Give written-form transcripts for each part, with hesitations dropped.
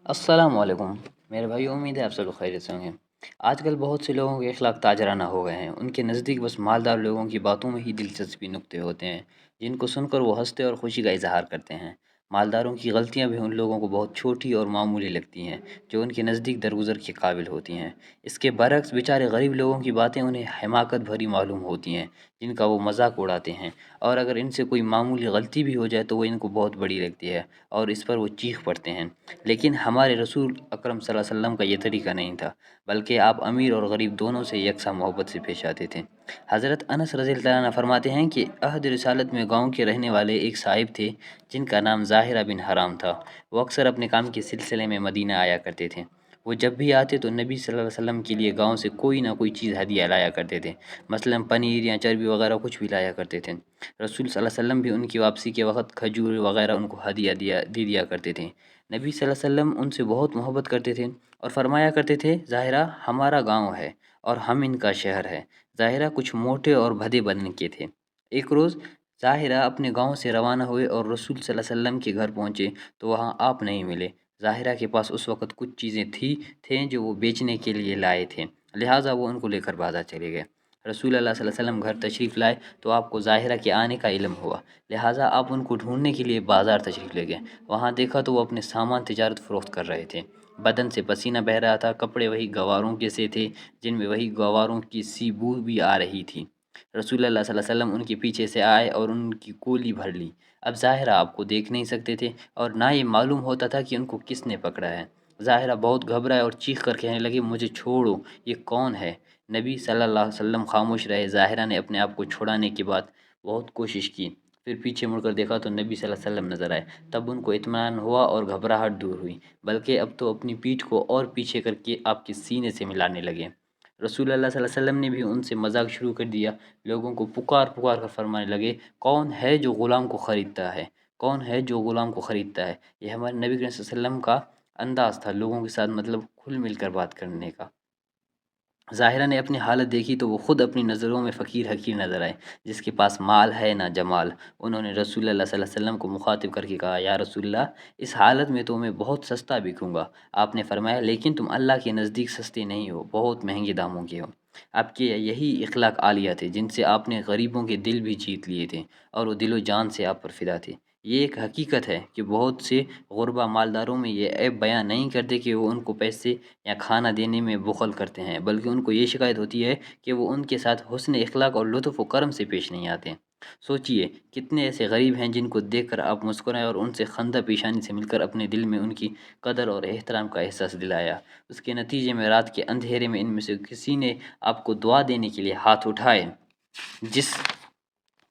السلام علیکم میرے بھائی، امید ہے آپ سب لوگ خیریت سے ہوں گے۔ آج کل بہت سے لوگوں کے اخلاق تاجرانہ ہو گئے ہیں، ان کے نزدیک بس مالدار لوگوں کی باتوں میں ہی دلچسپی نکتے ہوتے ہیں، جن کو سن کر وہ ہنستے اور خوشی کا اظہار کرتے ہیں۔ مالداروں کی غلطیاں بھی ان لوگوں کو بہت چھوٹی اور معمولی لگتی ہیں، جو ان کے نزدیک درگزر کے قابل ہوتی ہیں۔ اس کے برعکس بیچارے غریب لوگوں کی باتیں انہیں حماقت بھری معلوم ہوتی ہیں، جن کا وہ مذاق اڑاتے ہیں، اور اگر ان سے کوئی معمولی غلطی بھی ہو جائے تو وہ ان کو بہت بڑی لگتی ہے اور اس پر وہ چیخ پڑتے ہیں۔ لیکن ہمارے رسول اکرم صلی اللہ علیہ وسلم کا یہ طریقہ نہیں تھا، بلکہ آپ امیر اور غریب دونوں سے یکساں محبت سے پیش آتے تھے۔ حضرت انس رضی اللہ عنہ فرماتے ہیں کہ عہد رسالت میں گاؤں کے رہنے والے ایک صاحب تھے جن کا نام ظاہرہ بن حرام تھا۔ وہ اکثر اپنے کام کے سلسلے میں مدینہ آیا کرتے تھے۔ وہ جب بھی آتے تو نبی صلی اللہ علیہ وسلم کے لیے گاؤں سے کوئی نہ کوئی چیز ہدیہ لایا کرتے تھے، مثلاً پنیر یا چربی وغیرہ کچھ بھی لایا کرتے تھے۔ رسول صلی اللہ علیہ وسلم بھی ان کی واپسی کے وقت کھجور وغیرہ ان کو ہدیہ دیا کرتے تھے۔ نبی صلی اللہ علیہ وسلم ان سے بہت محبت کرتے تھے اور فرمایا کرتے تھے، ظاہرہ ہمارا گاؤں ہے اور ہم ان کا شہر ہے۔ ظاہرہ کچھ موٹے اور بھدے بدن کے تھے۔ ایک روز ظاہرہ اپنے گاؤں سے روانہ ہوئے اور رسول صلی اللہ علیہ وسلم کے گھر پہنچے تو وہاں آپ نہیں ملے۔ ظاہرہ کے پاس اس وقت کچھ چیزیں تھیں جو وہ بیچنے کے لیے لائے تھے، لہٰذا وہ ان کو لے کر بازار چلے گئے۔ رسول اللہ صلی اللہ علیہ وسلم گھر تشریف لائے تو آپ کو ظاہرہ کے آنے کا علم ہوا، لہٰذا آپ ان کو ڈھونڈنے کے لیے بازار تشریف لے گئے۔ وہاں دیکھا تو وہ اپنے سامان تجارت فروخت کر رہے تھے۔ بدن سے پسینہ بہہ رہا تھا، کپڑے وہی گواروں کے سے تھے جن میں وہی گواروں کی سی بو بھی آ رہی تھی۔ رسول اللہ صلی اللہ علیہ وسلم ان کے پیچھے سے آئے اور ان کی کولی بھر لی۔ اب ظاہرہ آپ کو دیکھ نہیں سکتے تھے اور نہ یہ معلوم ہوتا تھا کہ ان کو کس نے پکڑا ہے۔ ظاہرہ بہت گھبرائے اور چیخ کر کہنے لگے، مجھے چھوڑو، یہ کون ہے؟ نبی صلی اللہ علیہ وسلم خاموش رہے۔ ظاہرہ نے اپنے آپ کو چھڑانے کے بعد بہت کوشش کی، پھر پیچھے مڑ کر دیکھا تو نبی صلی اللہ علیہ وسلم نظر آئے۔ تب ان کو اطمینان ہوا اور گھبراہٹ دور ہوئی، بلکہ اب تو اپنی پیٹھ کو اور پیچھے کر کے آپ کے سینے سے ملانے لگے۔ رسول اللہ صلی اللہ علیہ وسلم نے بھی ان سے مذاق شروع کر دیا، لوگوں کو پکار پکار کر فرمانے لگے، کون ہے جو غلام کو خریدتا ہے؟ کون ہے جو غلام کو خریدتا ہے؟ یہ ہمارے نبی کریم صلی اللہ علیہ وسلم کا انداز تھا لوگوں کے ساتھ مطلب کھل مل کر بات کرنے کا۔ ظاہرہ نے اپنی حالت دیکھی تو وہ خود اپنی نظروں میں فقیر حقیر نظر آئے، جس کے پاس مال ہے نہ جمال۔ انہوں نے رسول اللہ صلی اللہ علیہ وسلم کو مخاطب کر کے کہا، یا رسول اللہ، اس حالت میں تو میں بہت سستا بکوں گا۔ آپ نے فرمایا، لیکن تم اللہ کے نزدیک سستے نہیں ہو، بہت مہنگے داموں کے ہو۔ آپ کے یہی اخلاق عالیہ تھے جن سے آپ نے غریبوں کے دل بھی جیت لیے تھے اور وہ دل و جان سے آپ پر فدا تھے۔ یہ ایک حقیقت ہے کہ بہت سے غربا مالداروں میں یہ عیب بیان نہیں کرتے کہ وہ ان کو پیسے یا کھانا دینے میں بخل کرتے ہیں، بلکہ ان کو یہ شکایت ہوتی ہے کہ وہ ان کے ساتھ حسن اخلاق اور لطف و کرم سے پیش نہیں آتے۔ سوچئے کتنے ایسے غریب ہیں جن کو دیکھ کر آپ مسکرائے اور ان سے خندہ پیشانی سے مل کر اپنے دل میں ان کی قدر اور احترام کا احساس دلایا۔ اس کے نتیجے میں رات کے اندھیرے میں ان میں سے کسی نے آپ کو دعا دینے کے لیے ہاتھ اٹھائے، جس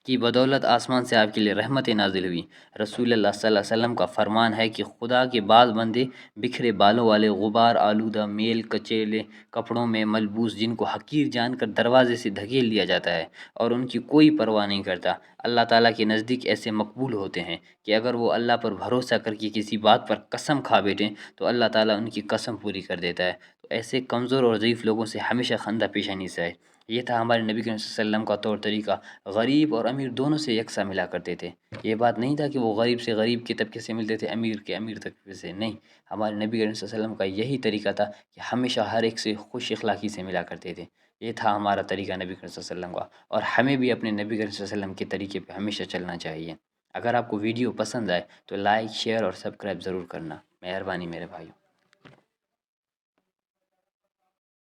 کی بدولت آسمان سے آپ کے لیے رحمت نازل ہوئی۔ رسول اللہ صلی اللہ علیہ وسلم کا فرمان ہے کہ خدا کے بعض بندے بکھرے بالوں والے، غبار آلودہ، میل کچیلے کپڑوں میں ملبوس، جن کو حقیر جان کر دروازے سے دھکیل دیا جاتا ہے اور ان کی کوئی پرواہ نہیں کرتا، اللہ تعالیٰ کے نزدیک ایسے مقبول ہوتے ہیں کہ اگر وہ اللہ پر بھروسہ کر کے کسی بات پر قسم کھا بیٹھیں تو اللہ تعالیٰ ان کی قسم پوری کر دیتا ہے۔ تو ایسے کمزور اور ضعیف لوگوں سے ہمیشہ خندہ پیشانی سے آئے۔ یہ تھا ہمارے نبی کریم صلی اللہ علیہ وسلم کا طور طریقہ۔ غریب اور امیر دونوں سے یکساں ملا کرتے تھے۔ یہ بات نہیں تھا کہ وہ غریب سے غریب کے طبقے سے ملتے تھے، امیر کے امیر طبقے سے نہیں۔ ہمارے نبی کریم صلی اللہ علیہ وسلم کا یہی طریقہ تھا کہ ہمیشہ ہر ایک سے خوش اخلاقی سے ملا کرتے تھے۔ یہ تھا ہمارا طریقہ نبی کریم صلی اللہ علیہ وسلم کا، اور ہمیں بھی اپنے نبی کریم صلی اللہ علیہ وسلم کے طریقے پہ ہمیشہ چلنا چاہیے۔ اگر آپ کو ویڈیو پسند آئے تو لائک، شیئر اور سبسکرائب ضرور کرنا۔ مہربانی میرے بھائیوں۔